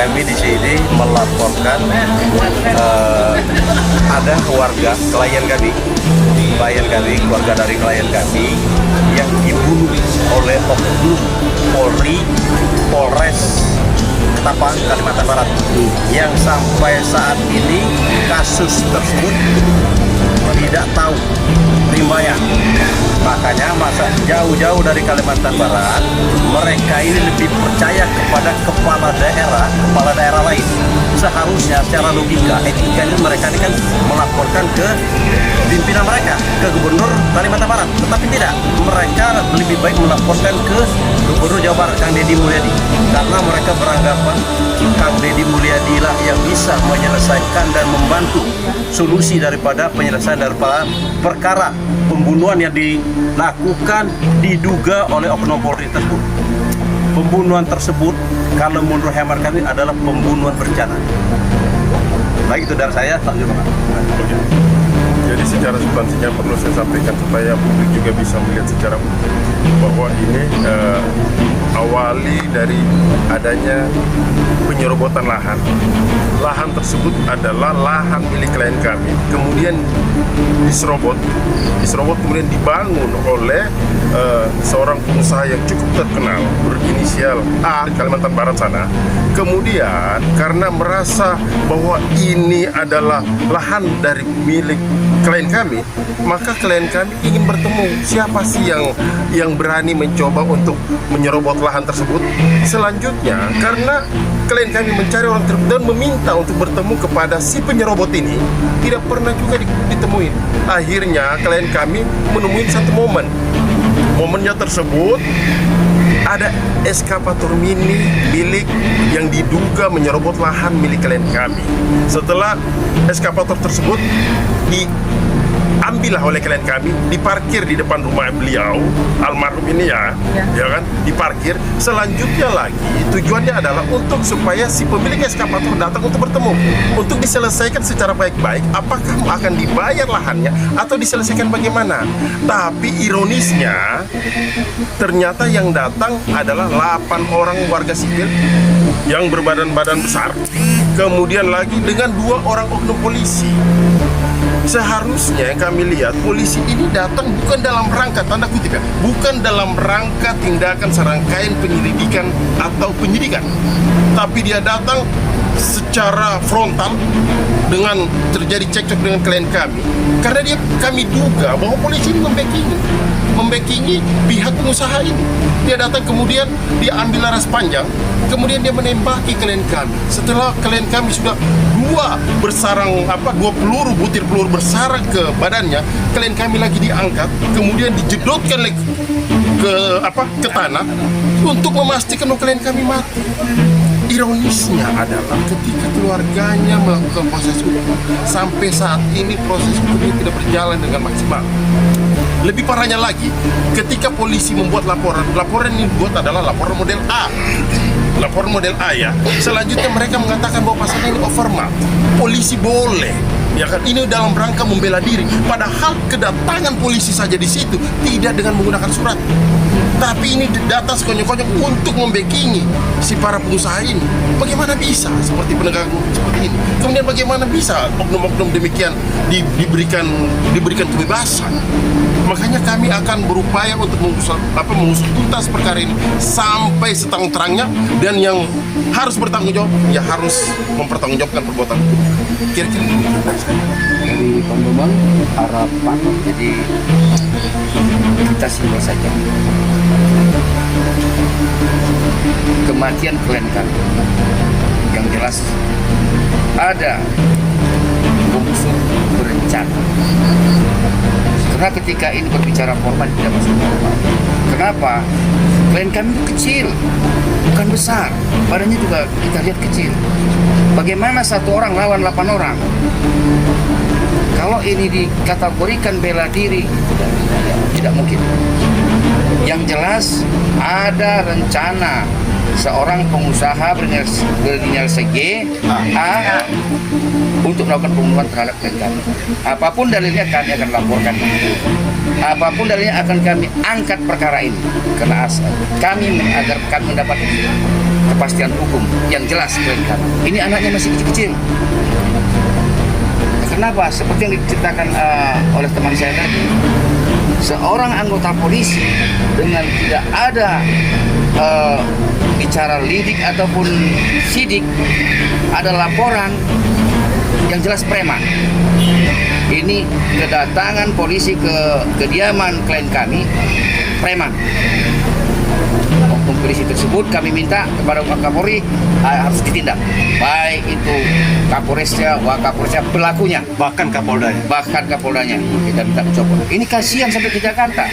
kami di sini melaporkan ada warga keluarga dari klien kami yang dibunuh oleh oknum Polri Polres Ketapang, Kalimantan Barat, yang sampai saat ini kasus tersebut tidak tahu rimbanya. Makanya masa jauh-jauh dari Kalimantan Barat, mereka ini lebih percaya kepada kepala daerah lain. Seharusnya secara logika, etika ini mereka ini kan melaporkan ke pimpinan mereka, ke Gubernur Kalimantan Barat. Tetapi tidak, mereka lebih baik melaporkan ke Gubernur Jawa Barat, Kang Deddy Mulyadi. Karena mereka beranggapan Kang Deddy Mulyadi lah yang bisa menyelesaikan dan membantu solusi daripada penyelesaian daripada perkara pembunuhan yang dilakukan diduga oleh oknum Polri tersebut. Pembunuhan tersebut kalau menurut hemat kami adalah pembunuhan berencana. Baik, itu dari saya. Jadi secara substansinya perlu saya sampaikan supaya publik juga bisa melihat secara utuh bahwa ini awali dari adanya penyerobotan lahan. Lahan tersebut adalah lahan milik klien kami, kemudian diserobot kemudian dibangun oleh seorang pengusaha yang cukup terkenal berinisial A, Kalimantan Barat sana. Kemudian karena merasa bahwa ini adalah lahan dari milik klien kami, maka klien kami ingin bertemu siapa sih yang berani mencoba untuk menyerobot lahan tersebut. Selanjutnya karena klien kami mencari orang tersebut dan meminta untuk bertemu kepada si penyerobot ini, tidak pernah juga ditemuin. Akhirnya klien kami menemui satu momennya tersebut ada eskavator mini milik yang diduga menyerobot lahan milik klien kami. Setelah eskavator tersebut diambillah oleh klien kami, diparkir di depan rumah beliau almarhum ini ya kan, diparkir. Selanjutnya lagi tujuannya adalah untuk supaya si pemilik eskavator datang untuk bertemu, untuk diselesaikan secara baik-baik apakah akan dibayar lahannya atau diselesaikan bagaimana. Tapi ironisnya ternyata yang datang adalah 8 orang warga sipil yang berbadan-badan besar, kemudian lagi dengan 2 orang oknum polisi. Seharusnya yang kami lihat polisi ini datang bukan dalam rangka, tanda kutip ya, bukan dalam rangka tindakan serangkaian penyelidikan atau penyidikan, tapi dia datang secara frontal dengan terjadi cekcok dengan klien kami, karena kami duga bahwa polisi ini membackingi pihak pengusaha ini. Dia datang kemudian dia ambil laras panjang, kemudian dia menembaki klien kami. Setelah klien kami sudah dua peluru, butir peluru bersarang ke badannya, klien kami lagi diangkat, kemudian dijedotkan ke tanah untuk memastikan bahwa klien kami mati. Ironisnya adalah ketika keluarganya melakukan proses hukum, sampai saat ini proses hukumnya tidak berjalan dengan maksimal. Lebih parahnya lagi, ketika polisi membuat laporan ini dibuat adalah laporan model A. Laporan model A ya. Selanjutnya mereka mengatakan bahwa pasalnya ini overmat. Polisi boleh, ya kan, ini dalam rangka membela diri. Padahal kedatangan polisi saja di situ tidak dengan menggunakan surat, tapi ini data sekonyong-konyong untuk membackingi si para pengusaha ini. Bagaimana bisa seperti penegak hukum seperti ini? Kemudian bagaimana bisa oknum-oknum demikian diberikan kebebasan? Makanya kami akan berupaya untuk mengusut tuntas perkara ini sampai seterang-terangnya, dan yang harus bertanggung jawab ya harus mempertanggungjawabkan perbuatan itu. Kira-kira dari teman-teman harapan, jadi kita simpel saja. Kematian klien kami yang jelas ada unsur berencana. Karena ketika ini berbicara formal tidak masuk formal. Kenapa? Klien kami itu kecil, bukan besar. Badannya juga kita lihat kecil. Bagaimana satu orang lawan 8 orang? Kalau ini dikategorikan bela diri, tidak mungkin. Yang jelas ada rencana seorang pengusaha berinisial CG A untuk melakukan pembunuhan terhadap klien kami. Apapun dalilnya kami akan laporkan. apapun dalilnya akan kami angkat perkara ini karena agar kami mendapat kepastian hukum yang jelas klien kami. Ini anaknya masih kecil-kecil. Kenapa? Seperti yang diceritakan oleh teman saya tadi, seorang anggota polisi dengan tidak ada bicara lidik ataupun sidik, ada laporan yang jelas preman. Ini kedatangan polisi ke kediaman klien kami preman. Oknum polisi tersebut kami minta kepada Wakapolri harus ditindak, baik itu Kapolresnya, Wakapolresnya, pelakunya, Bahkan Kapoldanya. kita minta dicopot. Ini kasihan sampai ke Jakarta.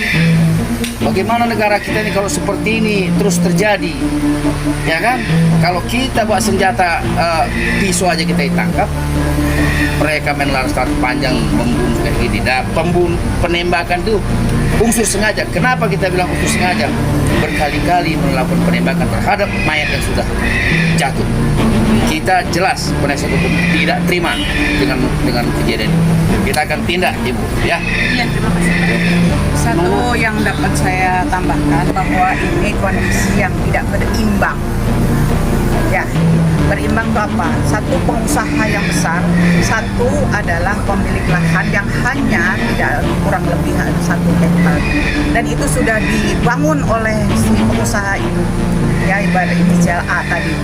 Bagaimana negara kita ini kalau seperti ini terus terjadi, ya kan? Kalau kita bawa senjata pisau aja kita ditangkap, mereka main laras panjang membunuh kayak gini. Nah, penembakan itu unsur sengaja. Kenapa kita bilang unsur sengaja? Berkali-kali melakukan penembakan terhadap mayat yang sudah jatuh. Kita jelas penasihat hukum tidak terima dengan kejadian ini. Kita akan tindak, Ibu, ya. Iya, terima kasih. Satu yang dapat saya tambahkan bahwa ini kondisi yang tidak berimbang. Ya, berimbang itu apa? Satu pengusaha yang besar, satu adalah pemilik lahan yang hanya tidak kurang lebih 1 hektar. Dan itu sudah dibangun oleh si pengusaha itu, ya ibarat inisial A tadi.